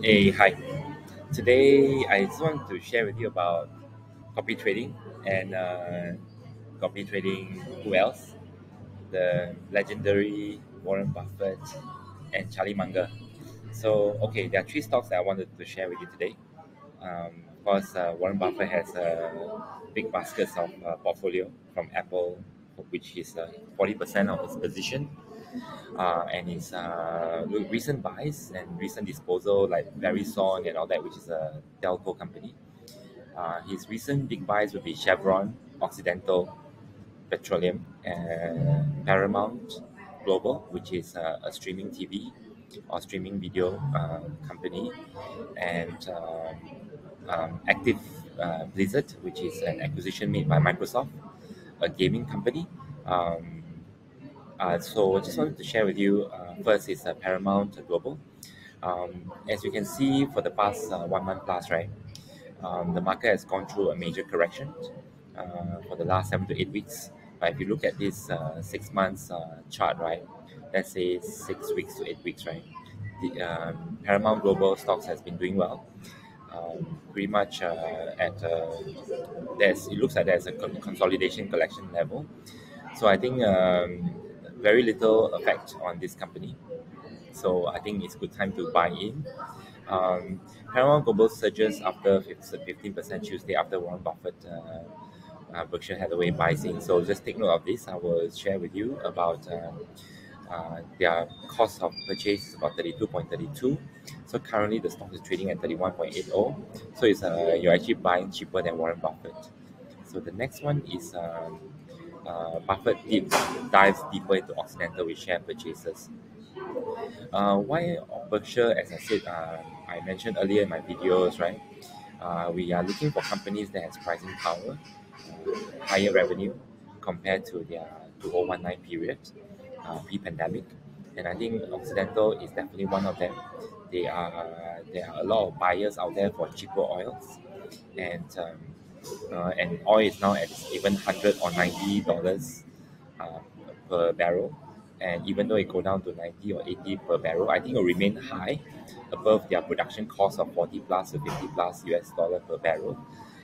Hey, hi. Today, I just want to share with you about copy trading and copy trading. Who else? The legendary Warren Buffett and Charlie Munger. So, okay, there are three stocks that I wanted to share with you today. Of course, Warren Buffett has a big basket of portfolio from Apple, which is 40% of his position, and his recent buys and recent disposal, like Verizon and all that, which is a telco company. His recent big buys would be Chevron, Occidental, Petroleum, and Paramount Global, which is a streaming TV or streaming video company, and Active Blizzard, which is an acquisition made by Microsoft, a gaming company. Um, so I just wanted to share with you. First is Paramount Global. As you can see, for the past 1 month plus, right, the market has gone through a major correction for the last 7 to 8 weeks. But if you look at this 6 months chart, right, let's say 6 weeks to 8 weeks, right, the Paramount Global stocks has been doing well. Pretty much at there's it looks like there's a consolidation collection level. So I think very little effect on this company. So I think it's good time to buy in. Paramount Global surges after 15% Tuesday after Warren Buffett, Berkshire Hathaway buys in. So just take note of this. I will share with you about their cost of purchase is about 32.32. So currently the stock is trading at 31.80. So it's you're actually buying cheaper than Warren Buffett. So the next one is Buffett dives deeper into Occidental with share purchases. Why Berkshire, as I said, I mentioned earlier in my videos, right? We are looking for companies that has pricing power, higher revenue compared to their 2019 period, pre-pandemic. And I think Occidental is definitely one of them. There are a lot of buyers out there for cheaper oils, and oil is now at even $100 or $90 per barrel. And even though it go down to 90 or 80 per barrel, I think it will remain high above their production cost of 40 plus to 50 plus US dollar per barrel.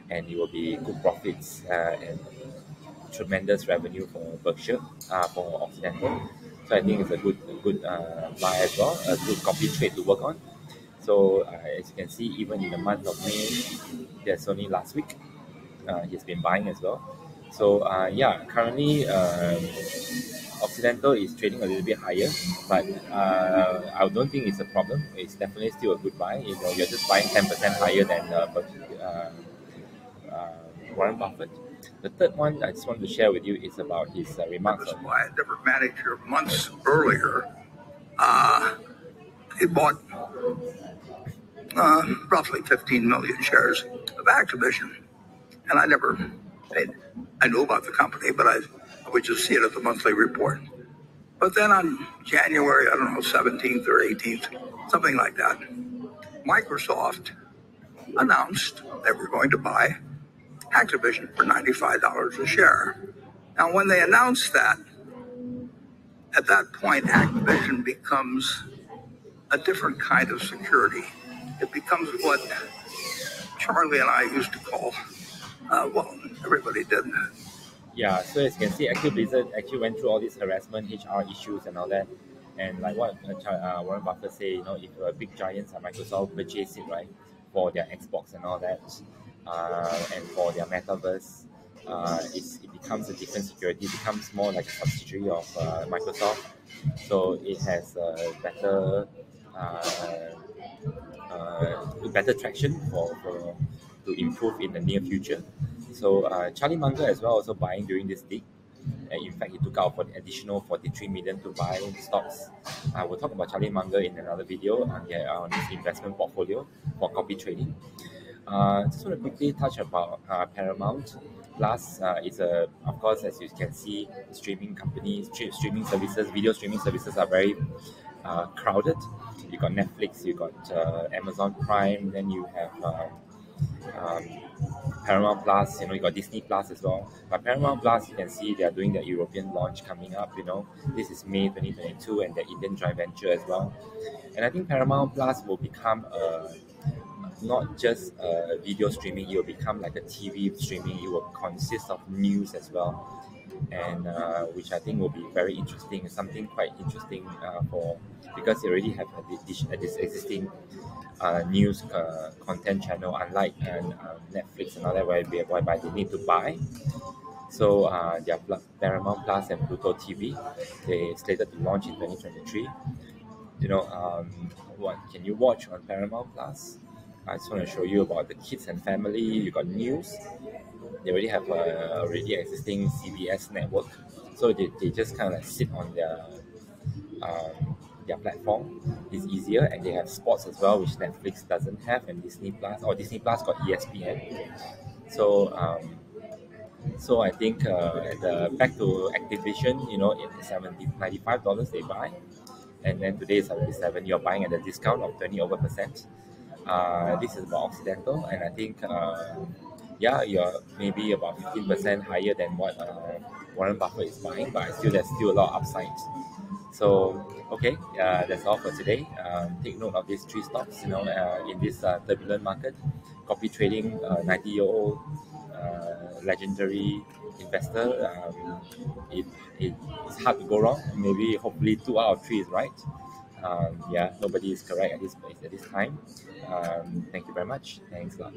And it will be good profits and tremendous revenue for Berkshire, for Occidental. So I think it's a good buy as well, a good copy trade to work on. So as you can see, even in the month of May, that's only last week, he's been buying as well. So yeah, currently Occidental is trading a little bit higher, but I don't think it's a problem. It's definitely still a good buy. You're just buying 10% higher than Warren Buffett. The third one I just want to share with you is about his remarks. By a different manager months earlier, he bought roughly 15 million shares of Activision, and I knew about the company, but I would just see it at the monthly report. But then on January, 17th or 18th, something like that, Microsoft announced they were going to buy Activision for $95 a share. Now, when they announced that, at that point, Activision becomes a different kind of security. It becomes what Charlie and I used to call, everybody did. Yeah, so as you can see, Active Blizzard actually went through all these harassment, HR issues, and all that. And like what Warren Buffett say, if a big giants like Microsoft purchase it, right, for their Xbox and all that, and for their metaverse, it becomes a different security. It becomes more like a subsidiary of Microsoft. So it has better traction to improve in the near future. So Charlie Munger as well also buying during this dip. In fact, he took out for the additional 43 million to buy stocks. I will talk about Charlie Munger in another video on his investment portfolio for copy trading. Just want to quickly touch about Paramount Plus. Is of course, as you can see, streaming companies, streaming services, video streaming services are very crowded. You got Netflix, you got Amazon Prime, then you have um, Paramount Plus, you got Disney Plus as well. But Paramount Plus, you can see they are doing the European launch coming up. This is May 2022 and the Indian joint venture as well. And I think Paramount Plus will become not just video streaming, it will become like a TV streaming. It will consist of news as well, and which I think will be very interesting. Something quite interesting for because they already have this existing news content channel, unlike Netflix and all that, whereby they need to buy. So their Paramount Plus and Pluto TV, they slated to launch in 2023. What can you watch on Paramount Plus? I just want to show you about the kids and family. You got news. They already have a already existing CBS network, so they just kind of like sit on their platform. It's easier, and they have sports as well, which Netflix doesn't have, and Disney Plus or Disney Plus got ESPN. So so I think back to Activision, it's $95 they buy, and then today is 77. You're buying at a discount of 20 over percent. This is about Occidental, and I think yeah, you're maybe about 15% higher than what Warren Buffett is buying, but there's still a lot of upsides. So okay, that's all for today. Take note of these three stocks. In this turbulent market, copy trading, 90-year-old legendary investor. It's hard to go wrong. Maybe hopefully 2 out of 3 is right. Yeah, nobody is correct at this time. Thank you very much. Thanks a lot.